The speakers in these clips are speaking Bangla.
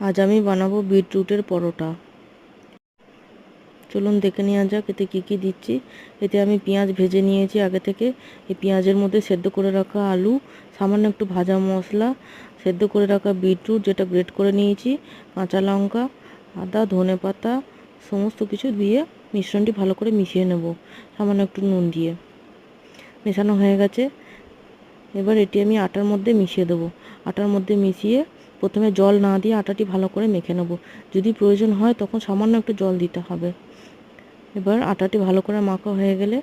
আজ আমি বানাবো বিটরুটের পরোটা। চলুন দেখে নেওয়া যাক এতে কী কী দিচ্ছি। এতে আমি পেঁয়াজ ভেজে নিয়েছি আগে থেকে। এই পেঁয়াজের মধ্যে সেদ্ধ করে রাখা আলু, সামান্য একটু ভাজা মশলা, সেদ্ধ করে রাখা বিটরুট যেটা গ্রেট করে নিয়েছি, কাঁচা লঙ্কা, আদা, ধনেপাতা সমস্ত কিছু দিয়ে মিশ্রণটি ভালো করে মিশিয়ে নেব সামান্য একটু নুন দিয়ে। মেশানো হয়ে গেছে। এবার এটি আমি আটার মধ্যে মিশিয়ে দেবো। আটার মধ্যে মিশিয়ে প্রথমে জল না দিয়ে আটাটি ভালো করে মেখে নেব। যদি প্রয়োজন হয় তখন সামান্য একটু জল দিতে হবে। এবার আটাটি ভালো করে মাখা হয়ে গেলে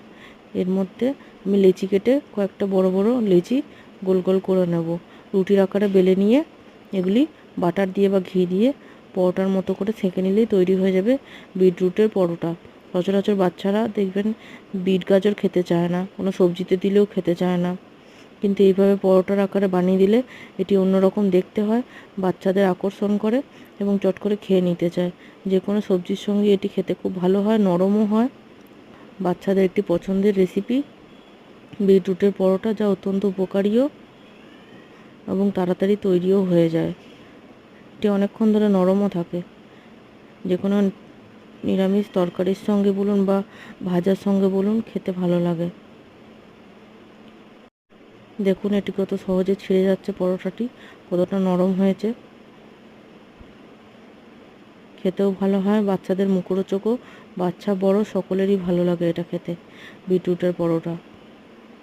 এর মধ্যে আমি লেচি কেটে কয়েকটা বড় বড় লেচি গোল গোল করে নেব। রুটির আকারে বেলে নিয়ে এগুলি বাটার দিয়ে বা ঘি দিয়ে পরোটার মতো করে সেঁকে নিলেই তৈরি হয়ে যাবে বিটরুটের পরোটা। সচরাচর বাচ্চারা দেখবেন বিট গাজর খেতে চায় না, কোনো সবজিতে দিলেও খেতে চায় না, কিন্তু এইভাবে পরোটার আকারে বানিয়ে দিলে এটি অন্যরকম দেখতে হয়, বাচ্চাদের আকর্ষণ করে এবং চট করে খেয়ে নিতে চায়। যে কোনো সবজির সঙ্গে এটি খেতে খুব ভালো হয়, নরমও হয়। বাচ্চাদের একটি পছন্দের রেসিপি বিটরুটের পরোটা, যা অত্যন্ত উপকারীও এবং তাড়াতাড়ি তৈরিও হয়ে যায়। এটি অনেকক্ষণ ধরে নরমও থাকে। যে কোনো নিরামিষ তরকারির সঙ্গে বলুন বা ভাজার সঙ্গে বলুন, খেতে ভালো লাগে। দেখুন এটি কত সহজে ছিঁড়ে যাচ্ছে, পরোটাটি কতটা নরম হয়েছে। খেতেও ভালো হয়, বাচ্চাদের মুখরোচকও। বাচ্চা বড় সকলেরই ভালো লাগে এটা খেতে, বিটরুটের পরোটা।